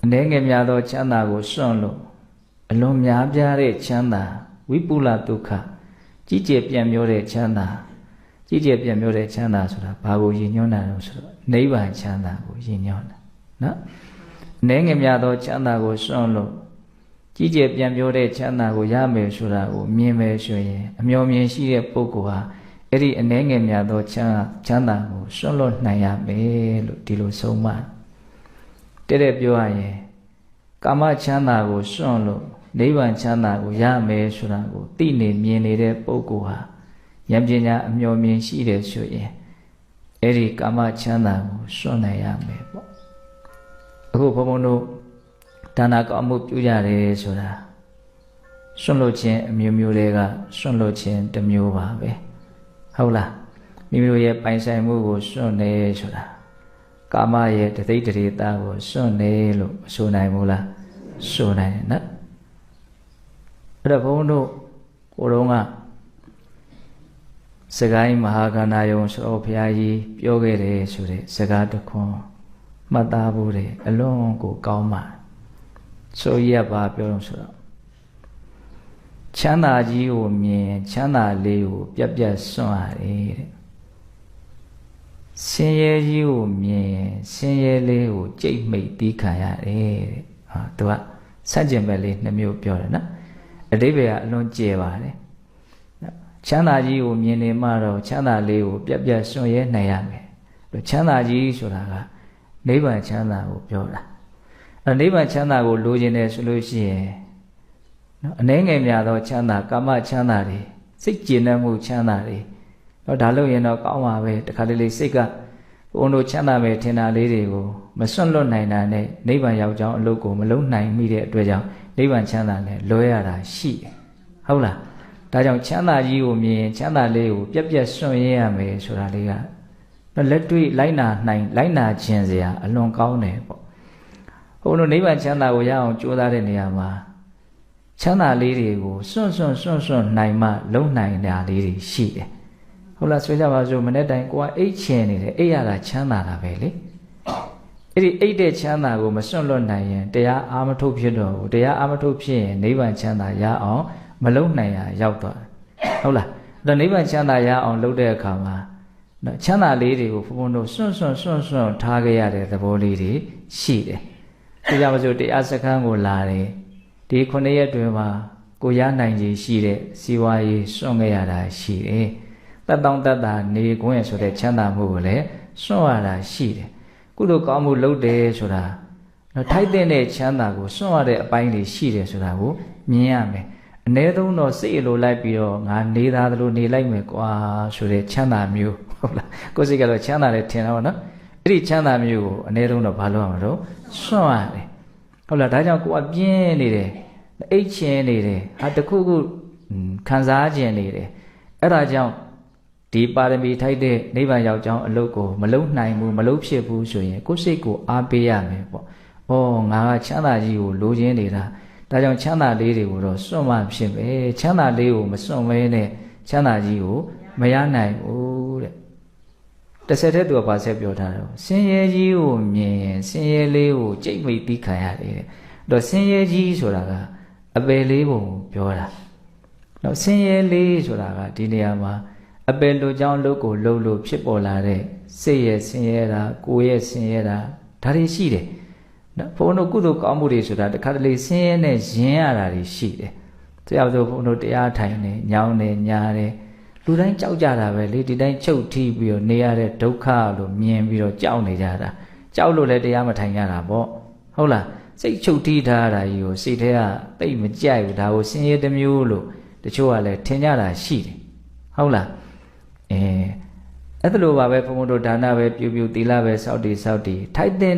အနေငယ်များသောချမ်းသာကိုစွန့်လို့အလွန်များပြားတဲ့ချမ်းသာဝိပုလဒုက္ခကြီးကျယ်ပြန့်မျောတဲ့ချမ်းသာကြီးကျယ်ပြန့်မျောတဲ့ချမ်းသာဆိုတာဘာကိုရည်ညွှန်းတာလဲဆိုတော့နိဗ္ဗာန်ချမ်းသာကိုရည်ညွှန်းတာနော်အနေငယ်များသောချမ်းသာကိုစွန့်လို့ကြီးကျယ်ပြန့်မျောတဲ့ချမ်းသာကိုရမယ်ဆိုတာကိုမြင်မယ်ဆိုရင်အမျှော်မြင်ရှိတဲ့ပုဂ္ဂိုလ်ဟာအဲ့ဒီအနေငယ်များသောချမ်းသာကိုစွန့်လွတ်နိုင်ရမယ်လို့ဒီလိုဆုံးမတဲ့ပြောရရင်ကာမချမ်းသာကိုစွန့်လို့နိဗ္ဗာန်ချမ်းသာကိုရမယ်ဆိုတာကိုသိနေမြင်နေတဲ့ပုဂ္ဂိုလ်ဟာဉာဏ်ပညာအမျှော်မြင်ရှိတယ်ဆိုရင်အဲ့ဒီကာမချမ်းသာကိုစွန့်နိုင်ရမယ်ပေါ့အခုဘုန်းဘုန်းတို့ဒါနကောင်းမှုပြုကြတယ်ဆိုတာစွန့်လွတ်ခြင်းအမျိုးမျိုးတွေကစွန့်လွတ်ခြင်းတစ်မျိုးပါပဲဟုတ်လားမိမိတို့ရဲ့ပိုင်ဆိုင်မှုကိုစွန့်နေဆိုတာကာမရဲ့တသိတရေတာကိုစွန့်နေလို့မဆိုနိုင်ဘူးလားဆိုနိုင်တယ်နော်အဲ့တော့ဘုန်းတို့ဟိုတုန်းကစကိုင်းမဟာကန္နာယုံဆိုဘုရားကြီးပြောခဲ့တယ်ဆိုတဲ့စကားတစ်ခွန်းမှတ်သားဖို့တယ်အလွန်ကိုကောင်းပါဆိုရပါပြောလို့ဆိုတော့ချမ်းသာကြီးကိုမြင်ချမ်းသာလေးကိုပြတ်ပြတ်စွန့်ရတယ်တဲ့ဆင်းရဲကြီးကိုမြင်ဆင်းရဲလေးကိုကြိတ်မိတ်တီးခံရတယ်တဲ့ဟာသူကဆန့်ကျင်ဘက်လေးနှမျိုးပြောတယ်နော်အတိပ္ပယ်ကအလွန်ကျယ်ပါတယ်ချမ်းသာကြီးကိုမြင်နေမှတော့ချမ်းသာလေးကိုပြတ်ပြတ်စွန့်ရဲနိုင်ရမယ်ချမ်းသာကြီးဆိုတာကနိဗ္ဗာန်ချမ်းသာကိုပြောတာအဲနိဗ္ဗာန်ချမ်းသာကိုလိုချင်တယ်ဆိုလို့ရှိရင်နော်အနှဲငယ်များသောချမ်းသာကာမချမ်းသာတွေစိတ်ကျေနပ်မှုချမ်းသာတွေတော့ဒါလို့ရင်တော့ကောင်းပါပဲတခါတလေစိတ်ကဘုန်းတို့ချမ်းသာမယ်ထင်တာလေးတွေကိုမစွန့်လွတ်နိုင်တာနဲ့နိဗ္ဗာန်ရောက်ကြောင်းအလုပ်ကိုမလုပ်နိုင်မိတဲ့အတွက်ကြောင့်နိဗ္ဗာန်ချမ်းသာနဲ့လွဲရတာရှိတယ်ဟုတ်လားဒါကြောင့်ချမ်းသာကြီးကိုမြင်ချမ်းသာလေးကိုပြက်ပြက်စွန့်ရရမယ်ဆိုတာလေးကလက်တွေ့လိုက်နာခြင်းစရာအလွန်ကောင်းတယ်ပေါ့ဘုန်းတို့နိဗ္ဗာန်ချမ်းသာကိုရအောင်ကြိုးစားတဲ့နေရာမှာချမ်းသာလေးတွေကိုစွန့်နိုင်မှလုံနိုင်တာလေးတွေရှိတယ်ဟုတ်လားဆိုကြပါစို့မနေ့တိုင်းကိုကအိတ်ချင်နေတယ်အိတ်ရတာချမ်းသာတာပဲလေအဲ့ဒီအိတ်တဲ့ချမ်းသာကိုမစွန့်လွတ်နိုင်ရင်တရားအာမထုတ်ဖြစ်တော့ဘူးတရားအာမထုတ်ဖြစ်ရင်နိဗ္ဗာန်ချမ်းသာရအောင်မလုံနိုင်ရရောက်သွားတယ်ဟုတ်လားအဲ့တော့နိဗ္ဗာန်ချမ်းသာရအောင်လုပ်တဲ့အခါမှာနော်ချမ်းသာလေးတွေကိုဘုန်းဘုန်းတို့စွန့်ထားခဲ့ရတဲ့သဘောလေးတွေရှိတယ်ဆိုကြပါစို့တရားစခန်းကိုလာတယ်ဒီ9ရက်တွင်မှာကိုရနိုင်ကြီးရှိတဲ့စီဝါရေးစွန့်ခဲ့ရတာရှိတယ်တတ်တောင်းတတ်တာနေခွင့်ဆိုတဲ့ချမ်းသာမှုကိုလည်းစွန့်ရတာရှိတယ်ကုသိုလ်ကောင်းမှုလုပ်တယ်ဆိုတာနော်ထိုက်တဲ့ချမ်းသာကိုစွန့်ရတဲ့အပိုင်းတွေရှိတယ်ဆိုတာကိုမြင်ရမယ်အ ਨੇ သုံးတော့စိတ်အလိုလိုက်ပြီးတော့ငါနေသားသလိုနေလိုက်မယ်ကွာဆိုတဲ့ချမ်းသာမျိုးဟုတ်လားကိုယ်စိတ်ကတော့ချမ်းသာတယ်ထင်တော့နော်အဲ့ဒီချမ်းသာမျိုးကိုအ ਨੇ သုံးတော့ဘာလို့ရမှာတော့စွန့်ရတယ်ဟုတ်လားဒါကြောင့်ကိုကပြင်းနေတယ်အိတ်ချင်နေတယ်ဟာတခုခုခံစားခြင်းနေတယ်အဲ့ဒါကြောင့်ဒီပါရမီထိုက်တဲ့နိဗ္ဗာန်ရောက်ကြောင်းအလုပ်ကိုမလုပ်နိုင်ဘူးမလုပ်ဖြစ်ဘူးဆိုရင်ကိုယ်စိတ်ကိုအားပေးရမယ်ပေါ့။ဩငါကချမ်းသာကြီးကိုလိုချင်နေတာဒါကြောင့်ချမ်းသာလေးတွေကိုတော့စွန့်မှဖြစ်ပဲချမ်းသာလေးကိုမစွန့်မဲနဲ့ချမ်းသာကြီးကိုမရနိုင်ဘူးတဲ့။တစ်ဆက်တည်းသူကဘာဆက်ပြောထားတော့ဆင်းရဲကြီးကိုမြင်ရင်ဆင်းရဲလေးကိုကြိတ်မိတ်ပြီးခံရတယ်တဲ့။တော့ဆင်းရဲကြီးဆိုတာကအပယ်လေးပုံပြောတာ။တော့ဆင်းရဲလေးဆိုတာကဒီနေရာမှာအပယ်လိုကြောင့်လုပ်ကိုလုပ်လို့ဖြစ်ပေါ်လာတဲ့စိတ်ရဲ့ဆင်းရဲတာကိုယ်ရဲ့ဆင်းရဲတာဒါတွေရှိတယ်နော်ဘုန်းတို့ကုသိုလ်ကောင်းမှုတွေဆိုတာတခါတလေဆင်းရဲနဲ့ယဉ်ရတာတွေရှိတယ်တရားဆိုဘုန်းတို့တရားထိုင်နေညောင်းနေညာနေလူတိုင်းကြောက်ကြတာပဲလေဒီတိုင်းချုပ်ထီးပြီးတော့နေရတဲ့ဒုက္ခလို့မြင်ပြီးတော့ကြောက်နေကြတာကြောက်လို့လည်းတရားမထိုင်ကြတာပေါ့ဟုတ်လားစိတ်ချုပ်ထီးထားတာကြီးကိုစိတ်ထဲကတိတ်မကြိုက်ဘူးဒါကိုဆင်းရဲတစ်မျိုးလို့တချို့ကလည်းထင်ကြတာရှိတယ်ဟုတ်လားအဲ့ဒါလိုပါပဲဘုန်းဘုန်းတို့ဒါနပဲပြုသီလပဲစောင့်တည်ထိုက်တဲ့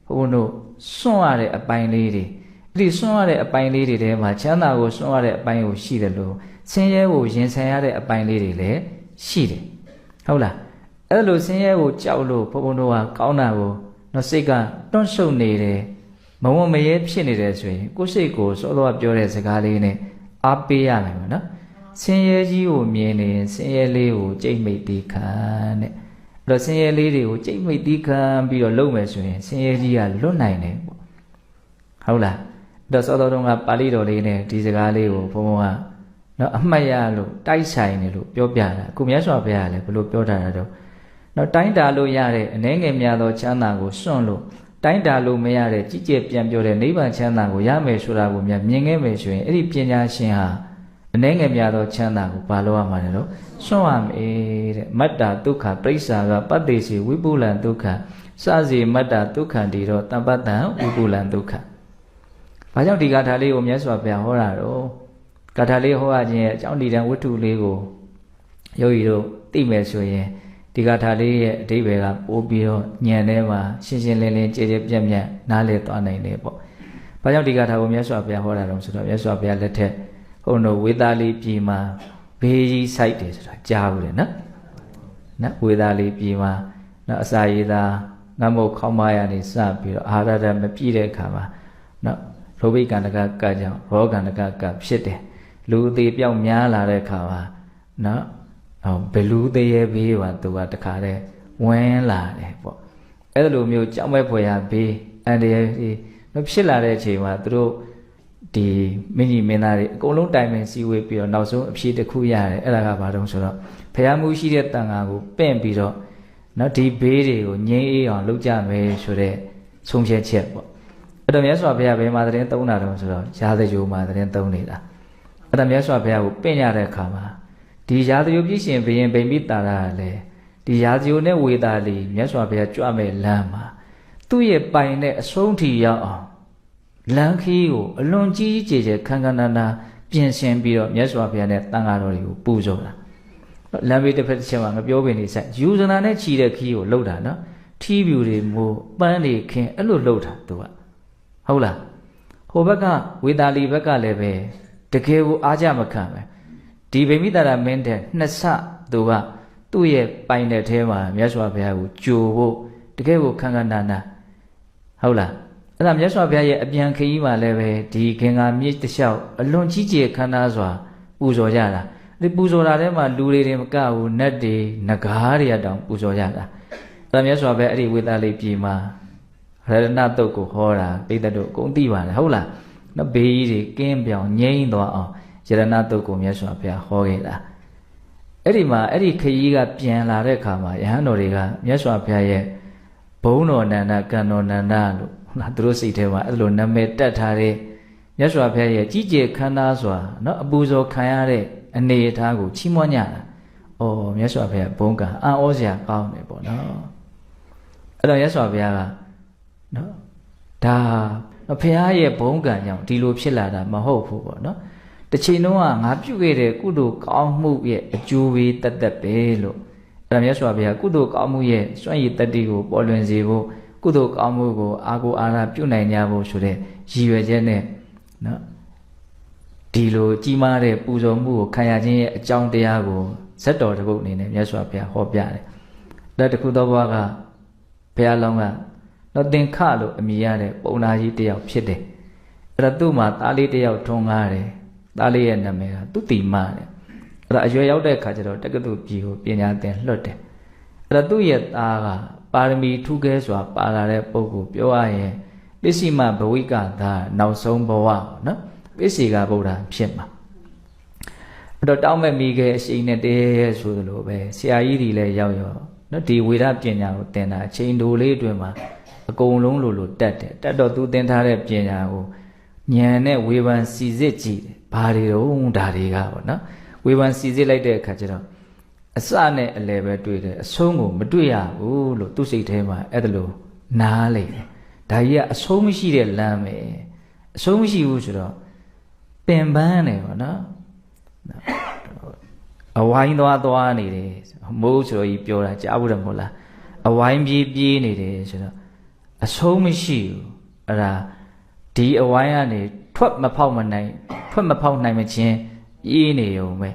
ဘုန်းဘုန်းတို့စွန့်ရတဲ့အပိုင်းလေးတွေအဲ့ဒီစွန့်ရတဲ့အပိုင်းလေးတွေထဲမှာချမ်းသာကိုစွန့်ရတဲ့အပိုင်းကိုရှိတယ်လို့ဆင်းရဲကိုရင်ဆိုင်ရတဲ့အပိုင်းလေးတွေလည်းရှိတယ်ဟုတ်လားအဲ့လိုဆင်းရဲကိုကြောက်လို့ဘုန်းဘုန်းတို့ကကောင်းတာကိုတော့စိတ်ကတွန့်ဆုတ်နေတယ်မဝမရဲဖြစ်နေတယ်ဆိုရင်ကိုယ်စိတ်ကိုစောစောပြောတဲ့စကားလေးနဲ့အားပေးရမယ်နော်ဆင်းရဲကြီးကိုမြင်နေဆင်းရဲလေးကိုကြိတ်မိတ်တီးခံတဲ့အဲ့တော့ဆင်းရဲလေးတွေကိုကြိတ်မိတ်တီးခံပြီးတော့လုပ်မယ်ဆိုရင်ဆင်းရဲကြီးကလွတ်နိုင်တယ်ပေါ့ ဟုတ်လားတော့စောတော်တုန်းကပါဠိတော်လေးနဲ့ဒီစကားလေးကိုဘုံဘုံကနော်အမှတ်ရလို့တိုက်ဆိုင်နေလို့ပြောပြတာအခုမြတ်စွာဘုရားကလည်းဘလို့ပြောတာတော့နော်တိုင်းတာလို့ရတဲ့အနှဲငယ်များသောချမ်းသာကိုစွန့်လို့တိုင်းတာလို့မရတဲ့ကြည်ကြဲပြန်ပြောတဲ့နိဗ္ဗာန်ချမ်းသာကိုရမယ်ဆိုတာကိုမြင်ခဲ့မယ်ဆိုရင်အဲ့ဒီပညာရှင်ဟာအနှဲငယ်များသောချမ်းသာကိုဘာလို့ရမှာလဲတော့စွန့်ရမယ်တဲ့မတ္တာဒုက္ခပရိစ္ဆာကပတ္တိစီဝိပုလံဒုက္ခစစေမတ္တာဒုက္ခန္တိတော့တပ္ပတံဝိပုလံဒုက္ခဘာကြောင့်ဒီဂါထာလေးကိုမြတ်စွာဘုရားဟောတာတော့ဂါထာလေးဟောရခြင်းရဲ့အကြောင်းဒီတန်ဝတ္ထုလေးကိုယောဂီတို့သိမယ်ဆိုရင်ဒီဂါထာလေးရဲ့အဓိပ္ပာယ်ကပို့ပြီးတော့ဉာဏ်ထဲမှာရှင်းရှင်းလင်းလင်းကြည်ကြဲပြတ်ပြတ်နားလည်သွားနိုင်တယ်ပေါ့။ဘာကြောင့်ဒီဂါထာကိုမြတ်စွာဘုရားဟောတာတော့ဆိုတော့မြတ်စွာဘုရားလက်ထက်ဟိုတို့ဝေသာလီပြည်မှာဘေးကြီးစိုက်တယ်ဆိုတာကြားဘူးလေနော်။နော်ဝေသာလီပြည်မှာနော်အစာရည်သာငတ်မုတ်ခေါင်းမရနေစပြီးတော့အာဟာရဓာတ်မပြည့်တဲ့အခါမှာနော်လောဘိကန္တကကကြောင့်ရောဂန္တကကဖြစ်တယ်။လူအသေးပြောက်များလာတဲ့အခါမှာနော်ဘယ်လူသေးရဲ့ဘေးပါသူကတခါတည်းဝင်းလာတယ်ပေါ့အဲ့လိုမျိုးကြောက်မဲ့ဖွယ်ရဘေးအန်တရာမဖြစ်လာတဲ့အချိန်မှာသူတို့ဒီမင်းကြီးမင်းသားတွေအကုန်လုံးတိုင်ပင်စည်းဝေးပြီးတော့နောက်ဆုံးအဖြေတစ်ခုရတယ်အဲ့ဒါကဘာတုံးဆိုတော့ဘုရားမှုရှိတဲ့တန်ခါကိုပင့်ပြီးတော့နော်ဒီဘေးတွေကိုငြိမ်းအေးအောင်လုပ်ကြမယ်ဆိုတဲ့ဆုံးဖြတ်ချက်ပေါ့အဲ့တော့မြတ်စွာဘုရားဘယ်မှာသတင်းသုံးတာတုံးဆိုတော့ရာဇဂိုမှာသတင်းသုံးနေတာအဲ့ဒါမြတ်စွာဘုရားကိုပင့်ရတဲ့အခါမှာဒီရာဇဂိုပြည့်ရှင်ဘုရင်ဗိမိတာရကလည်းဒီရာဇဂိုနဲ့ဝေသာလီမြတ်စွာဘုရားကြွမဲ့လမ်းမှာသူ့ရဲ့ပိုင်တဲ့အဆုံးထိရောက်အောင်လမ်းခီးကိုအလွန်ကြီးကြီးကျယ်ကျယ်ခန်းခန်းနာနာပြင်ဆင်ပြီးတော့မြတ်စွာဘုရားနဲ့တန်ဃာတော်တွေကိုပူဇော်တာလမ်းဘေးတစ်ဖက်တစ်ချက်မှာငပြောပင်နေဆိုင်ယူဇနာနဲ့ခြီတဲ့ခီးကိုလှုပ်တာနော်ထီးပြူတွေမိုးပန်းတွေခင်းအဲ့လိုလှုပ်တာသူကဟုတ်လားဟိုဘက်ကဝေသာလီဘက်ကလည်းပဲတကယ်ကိုအားကြမခံပဲဒီဗိမိတာရမင်းတဲ့နှစ်ဆသူကသူ့ရဲ့ပိုင်တဲ့ထဲမှာမြတ်စွာဘုရားကိုကြိုဖို့တကယ်ကိုခန်းခန်းနာနာဟုတ်လားအဲ့ဒါမြတ်စွာဘုရားရဲ့အပြန်ခရီးမှာလည်းပဲဒီခင်္ဃာမြစ်တစ်လျှောက်အလွန်ကြီးကျယ်ခမ်းနားစွာပူဇော်ကြတာဒီပူဇော်တာထဲမှာလူတွေမကဘူးနတ်တွေနဂါးတွေတောင်ပူဇော်ကြတာအဲ့ဒါမြတ်စွာဘုရားအဲ့ဒီဝေသာလိပြည်မှာရတနာတုတ်ကိုဟောတာပိဋကတို့အကုန်သိပါတယ်ဟုတ်လားနော်ဘေးကြီးတွေကင်းပြောင်ငြိမ်းသွားအောင်ရတနာတုတ်ကိုမြတ်စွာဘုရားဟောခဲ့တာအဲ့ဒီမှာအဲ့ဒီခရီးကပြန်လာတဲ့အခါမှာယဟန်တော်တွေကမြတ်စွာဘုရားရဲ့ဘုံတော်နန္ဒကံတော်နန္ဒလို့ဟုတ်လားသူတို့စိတ်ထဲမှာအဲ့လိုနာမည်တက်ထားတဲ့မြတ်စွာဘုရားရဲ့ကြီးကျယ်ခမ်းနားစွာနော်အပူဇော်ခံရတဲ့အနေအထားကိုချီးမွမ်းကြတာ။အော်မြတ်စွာဘုရားဘုံကံအံ့ဩစရာကောင်းတယ်ပေါ့နော်။အဲ့တော့မြတ်စွာဘုရားကနော်ဒါဘုရားရဲ့ဘုံကံကြောင့်ဒီလိုဖြစ်လာတာမဟုတ်ဘူးပေါ့နော်။တစ်ချိန်လုံးကငါပြုခဲ့တဲ့ကုသိုလ်ကောင်းမှုရဲ့အကျိုးပေးတတ်ပဲလို့အဲ့ဒါမြတ်စွာဘုရားကုသိုလ်ကောင်းမှုရဲ့စွန့်ရည်တတ္တိကိုပေါ်လွင်စေဖို့ကုသိုလ်ကောင်းမှုကိုအာကိုအာရပြုနိုင်ကြဖို့ဆိုတဲ့ရည်ရွယ်ချက်နဲ့နော်ဒီလိုကြီးမားတဲ့ပူဇော်မှုကိုခံရခြင်းရဲ့အကြောင်းတရားကိုဇတ်တော်တစ်ပုဒ်အနေနဲ့မြတ်စွာဘုရားဟောပြတယ်။ဒါတခုသောဘဝကဘုရားလောင်းကတော့သင်္ခလို့အမည်ရတဲ့ပုံနာကြီးတစ်ယောက်ဖြစ်တယ်။အဲ့ဒါသူ့မှာသားလေးတစ်ယောက်ထွန်းကားတယ်။သားလေးရဲ့နာမည်ကသူတိမတဲ့။အဲ့ဒါအရွယ်ရောက်တဲ့အခါကျတော့တက္ကသိုလ်ပြည်ကိုပညာသင်လွှတ်တယ်။အဲ့ဒါသူ့ရဲ့သားကပါရမီထူးခဲစွာပါလာတဲ့ပုဂ္ဂိုလ်ပြောရရင်ပစ္စည်းမဘဝိကသာနောက်ဆုံးဘဝနော်ပစ္စည်းကဗုဒ္ဓဖြစ်မှာအဲ့တော့တောင်းမဲ့မိခဲ့အရှိန်နဲ့တည်းဆိုသလိုပဲဆရာကြီးတွေလည်းရောက်ရောနော်ဒီဝေဒပညာကိုသင်တာအချိန်တိုလေးအတွင်းမှာအကုန်လုံးလိုတက်တယ်တက်တော့သူသင်ထားတဲ့ပညာကိုဉာဏ်နဲ့ဝေဖန်စီစစ်ကြည့်တယ်ဘာတွေတော့ဒါတွေကပေါ့နော်ဝေဖန်စီစစ်လိုက်တဲ့အခါကျတော့အစနဲ့အလယ်ပဲတွေ့တယ်အဆုံးကိုမတွေ့ရဘူးလို့သူ့စိတ်ထဲမှာအဲ့ဒါလိုနားလေတယ်ဒါကြီးကအဆုံးမရှိတဲ့လမ်းပဲအဆုံးမရှိဘူးဆိုတော့ပင်ပန်းတယ်ပေါ့နော်အဝိုင်းသွားနေတယ်မိုးဆိုကြီးပြောတာကြားဘူးတယ်မဟုတ်လားအဝိုင်းပြေးနေတယ်ဆိုတော့အဆုံးမရှိဘူးအဲ့ဒါဒီအဝိုင်းကနေထွက်မဖောက်နိုင်မချင်းပြေးနေုံပဲ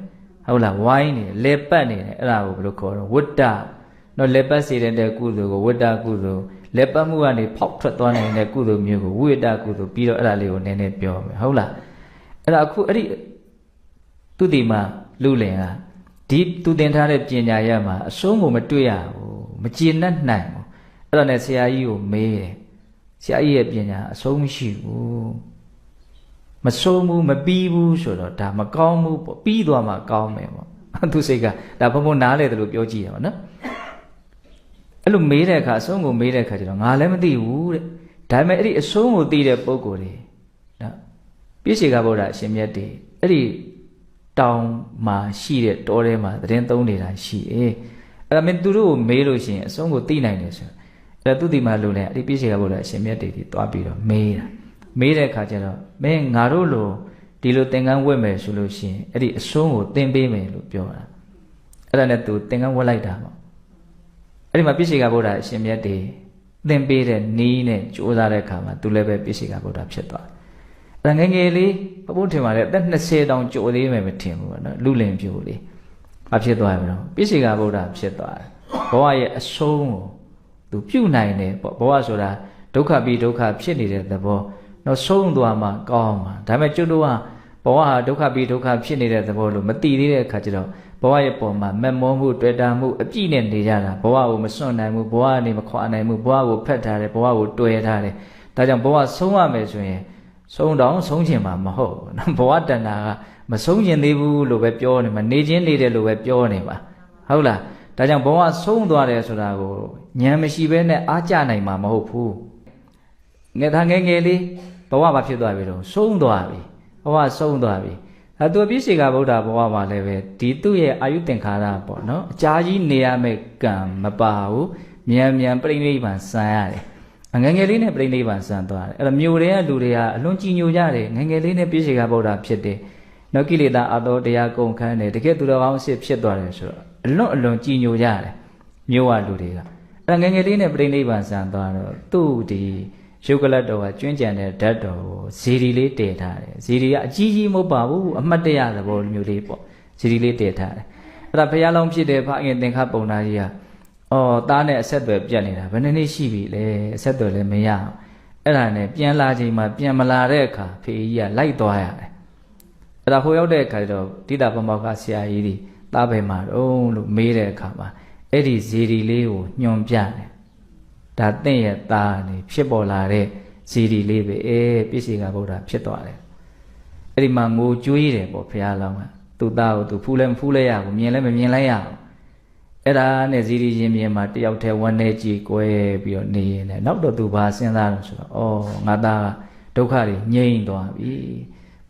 ဟုတ်လားဝိုင်းနေလေပတ်နေတယ်အဲ့ဒါကိုဘယ်လိုခေါ်တော့ဝတ္တနော်လေပတ်စေတဲ့ကုသိုလ်ကိုဝတ္တကုသိုလ်လေပတ်မှုကနေဖောက်ထွက်သွားနိုင်တဲ့ကုသိုလ်မျိုးကိုဝိတ္တကုသိုလ်ပြီးတော့အဲ့ဒါလေးကိုနည်းနည်းပြောမယ်ဟုတ်လားအဲ့ဒါအခုအဲ့ဒီသူတိမလူလင်ကဒီသူသင်ထားတဲ့ပညာရမှာအဆုံးကိုမတွေ့ရဘူးမကျေနပ်နိုင်ဘူးအဲ့ဒါနဲ့ဆရာကြီးကိုမေးတယ်ဆ ဆရာကြီးရဲ့ပညာအဆုံးမရှိဘူးမဆုံးဘူးမပြီးဘူးဆိုတော့ဒါမကောင်းဘူးပေါ့ပြီးသွားမှကောင်းမယ်ပေါ့သူစိတ်ကဒါဘုံဘုံနားလေတယ်လို့ပြောကြည့်ရပါနော်အဲ့လိုမေးတဲ့အခါအဆုံးကိုမေးတဲ့အခါကျတော့ငါလည်းမသိဘူးတဲ့ဒါပေမဲ့အဲ့ဒီအဆုံးကိုသိတဲ့ပုဂ္ဂိုလ်တွေနော်ပြည့်စေကဗုဒ္ဓအရှင်မြတ်တွေအဲ့ဒီတောင်မှာရှိတဲ့တောထဲမှာသတင်းသုံးနေတာရှိတယ်အဲ့ဒါမင်းသူတို့ကိုမေးလို့ရှိရင်အဆုံးကိုသိနိုင်တယ်ဆိုအဲ့ဒါသူဒီမှာလို့လဲအဲ့ဒီပြည့်စေကဗုဒ္ဓအရှင်မြတ်တွေတွားပြီးတော့မေးတဲ့အခါကျတော့မင်းငါတို့လိုဒီလိုသင်္ကန်းဝတ်မယ်ဆိုလို့ရှိရင်အဲ့ဒီအဆုံးကိုသင်ပေးမယ်လို့ပြောတာအဲ့ဒါနဲ့သူသင်္ကန်းဝတ်လိုက်တာပေါ့အဲ့ဒီမှာပြည့်စေကဗုဒ္ဓအရှင်မြတ်တွေသင်ပေးတဲ့နီးနဲ့ကြိုးစားတဲ့အခါမှာသူလည်းပဲပြည့်စေကဗုဒ္ဓဖြစ်သွားတယ်အဲ့ဒါငယ်ငယ်လေးဘုန်းထင်ပါလေအသက်20တောင်ကြိုသေးမယ်မထင်ဘူးပေါ့နော်လူလင်ပြိုလေးဘာဖြစ်သွားပြီတော့ပြည့်စေကဗုဒ္ဓဖြစ်သွားတယ်ဘဝရဲ့အဆုံးကိုသူပြုတ်နိုင်တယ်ပေါ့ဘဝဆိုတာဒုက္ခပြီးဒုက္ခဖြစ်နေတဲ့သဘောတော့ဆုံးသွားမှကောင်းမှာဒါပေမဲ့ကျွတ်တို့ကဘဝဟာဒုက္ခပြီးဒုက္ခဖြစ်နေတဲ့သဘောလို့မသိသေးတဲ့အခါကျတော့ဘဝရဲ့ပုံမှာမက်မောမှုတွေ့တာမှုအပြည့်နဲ့နေကြတာဘဝကိုမစွန့်နိုင်ဘူးဘဝကနေမခွာနိုင်ဘူးဘဝကိုဖက်ထားတယ်ဘဝကိုတွယ်ထားတယ်ဒါကြောင့်ဘဝဆုံးရမယ်ဆိုရင်ဆုံးတော့ဆုံးချင်မှာမဟုတ်ဘူးဘဝတဏ္ဍာကမဆုံးချင်သေးဘူးလို့ပဲပြောနေမှာနေချင်းနေတယ်လို့ပဲပြောနေပါဟုတ်လားဒါကြောင့်ဘဝဆုံးသွားတယ်ဆိုတာကိုဉာဏ်မရှိဘဲနဲ့အားကျနိုင်မှာမဟုတ်ဘူးငယ်ငယ်လေးဘဝဘာဖြစ်သွားပြီတော့ဆုံးသွားပြီဘဝဆုံးသွားပြီအဲသူပြည့်စေကဗုဒ္ဓဘဝမှာလည်းပဲဒီသူ့ရဲ့အာယုသင်္ခါရပေါ့နော်အကြာကြီးနေရမယ့်ကံမပါဘူးမြန်ပြိဋိဘံဆံရတယ်ငယ်ငယ်လေးနဲ့ပြိဋိဘံဆံသွားတယ်အဲ့တော့မြို့တွေကလူတွေကအလွန်ကြည်ညိုကြတယ်ငယ်ငယ်လေးနဲ့ပြည့်စေကဗုဒ္ဓဖြစ်တယ်နောက်ကိလေသာအသောတရားကုန်ခန်းတယ်တကယ်သူတော်ကောင်းအစ်ဖြစ်သွားတယ်ဆိုတော့အလွန်ကြည်ညိုကြတယ်မြို့ကလူတွေကအဲ့ငယ်ငယ်လေးနဲ့ပြိဋိဘံဆံသွားတော့သူ့ဒီရုပ်ကလတ်တော်ကကျွင်းကြံတဲ့ဓာတ်တော်ကိုဇီရီလေးတည်ထားတယ်ဇီရီကအကြီးကြီးမဟုတ်ပါဘူးအမှတ်တရသဘောမျိုးလေးပေါ့ဇီရီလေးတည်ထားတယ်အဲ့ဒါဘုရားလောင်းဖြစ်တဲ့ဖခင်သင်္ခပုံနာကြီးကသားနဲ့အဆက်အသွယ်ပြတ်နေတာဘယ်နှစ်နှစ်ရှိပြီလဲအဆက်အသွယ်လည်းမရအောင်အဲ့ဒါနဲ့ပြန်လာချိန်မှာပြန်မလာတဲ့အခါဖေကြီးကလိုက်သွားရတယ်အဲ့ဒါဟိုရောက်တဲ့အခါကျတော့တိတာပမောက္ခဆရာကြီးဒီသားပဲမှာတော့လို့မေးတဲ့အခါမှာအဲ့ဒီဇီရီလေးကိုညွန်ပြတယ်ဒါတင့်ရဲ့သားနေဖြစ်ပေါ်လာတဲ့ဇီရီလေးပဲပြည့်စေကဗုဒ္ဓဖြစ်သွားတယ်အဲ့ဒီမှာငိုကြွေးတယ်ပေါ့ဘုရားလောင်းကသူ့သားကိုသူဖူးလည်းမဖူးလဲရဘူးမြင်လည်းမမြင်လိုက်ရဘူးအဲ့ဒါနဲ့ဇီရီရင်ပြင်မှာတယောက်တည်းဝမ်းနေကြည်ကွဲပြီးတော့နေရင်လည်းနောက်တော့သူဘာစဉ်းစားလို့ဆိုတော့ငါသားကဒုက္ခတွေငြိမ့်သွားပြီ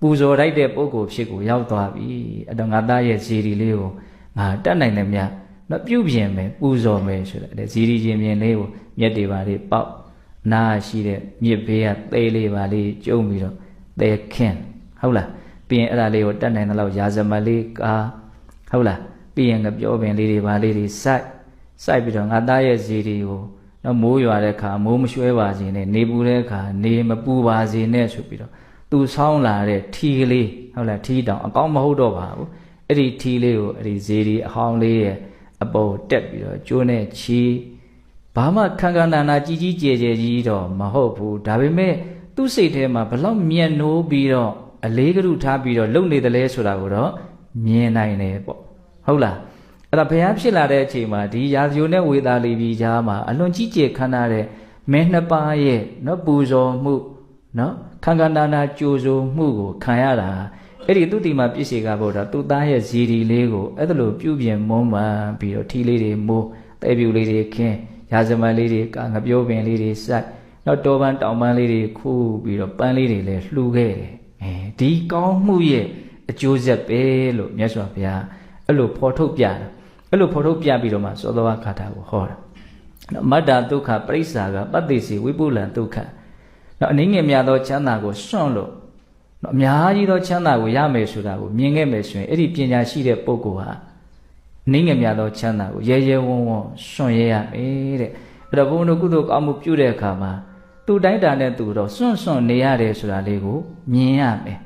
ပူဇော်လိုက်တဲ့ပုဂ္ဂိုလ်ဖြစ်ကိုရောက်သွားပြီအဲ့တော့ငါသားရဲ့ဇီရီလေးကိုငါတတ်နိုင်တယ်များတော့ပြုပြင်မယ်ပူဇော်မယ်ဆိုတဲ့ဇီရီရင်ပြင်လေးကိုမြက်တွေပါလေးပေါက်နားရှိတဲ့မြစ်ဘေးကသေးလေးပါလေးကျုံပြီးတော့သဲခင်းဟုတ်လားပြီးရင်အဲ့ဒါလေးကိုတတ်နိုင်တဲ့လောက်ရာဇမလေးကာဟုတ်လားပြီးရင်ငပြောပင်လေးတွေပါလေးတွေစိုက်ပြီးတော့ငါသားရဲ့ဇီရီကိုတော့မိုးရွာတဲ့ခါမိုးမရွှဲပါစေနဲ့နေပူတဲ့ခါနေမပူပါစေနဲ့ဆိုပြီးတော့သူဆောင်းလာတဲ့ထီကလေးဟုတ်လားထီတောင်အကောင်းမဟုတ်တော့ပါဘူးအဲ့ဒီထီလေးကိုအဲ့ဒီဇီရီအဟောင်းလေးရဲ့အပေါ်တက်ပြီးတော့ကျိုးနဲ့ချီဘာမှခန်းခန်းနာနာကြီးကြီးကျယ်ကျယ်ကြီးတော့မဟုတ်ဘူးဒါပေမဲ့သူ့စိတ်ထဲမှာဘလောက်မြတ်နိုးပြီးတော့အလေးကလူထားပြီးတော့လုံနေတယ်လဲဆိုတာကိုတော့မြင်နိုင်တယ်ပေါ့ဟုတ်လားအဲ့ဒါဘုရားဖြစ်လာတဲ့အချိန်မှာဒီရာဇယိုနဲ့ဝေသာလီပြည်ကြားမှာအလွန်ကြီးကျယ်ခမ်းနားတဲ့မင်းနှစ်ပါးရဲ့နော်ပူဇော်မှုနော်ခန်းခန်းနာနာကြိုးစိုးမှုကိုခံရတာအဲ့ဒီသူတိမှာပြည့်စေကဗုဒ္ဓသူ့သားရဲ့ဇီရီလေးကိုအဲ့ဒါလိုပြုပြင်မွမ်းမံပြီးတော့ထီလေးတွေမိုးတဲပြူလေးတွေခင်းရာဇမန်လေးတွေကငပြောပင်လေးတွေစိုက်နောက်တော်ပန်းတောင်ပန်းလေးတွေခူးပြီးတော့ပန်းလေးတွေလည်းလှူခဲ့တယ်ဒီကောင်းမှုရဲ့အကျိုးဆက်ပဲလို့မြတ်စွာဘုရားအဲ့လိုဖော်ထုတ်ပြတာအဲ့လိုဖော်ထုတ်ပြပြီးတော့မှသောသောခါထာကိုဟောတာနော်မတ္တဒုက္ခပရိစ္ဆာကပတ္တိစီဝိပုလံဒုက္ခနော်အနည်းငယ်များသောချမ်းသာကိုစွန့်လို့နော်အများကြီးသောချမ်းသာကိုရမယ်ဆိုတာကိုမြင်ခဲ့မယ်ဆိုရင်အဲ့ဒီပညာရှိတဲ့ပုဂ္ဂိုလ်ဟာနင်းငယ်များသောချမ်းသာကိုရဲရဲဝံ့ဝံ့စွန့်ရရမယ်တဲ့အဲ့တော့ဘုန်းတော်ကုသိုလ်ကောင်းမှုပြုတဲ့အခါမှာသူတိုင်းတာနဲ့သူတော့စွန့်နေရတယ်ဆိုတာလေးကိုမြင်ရမယ်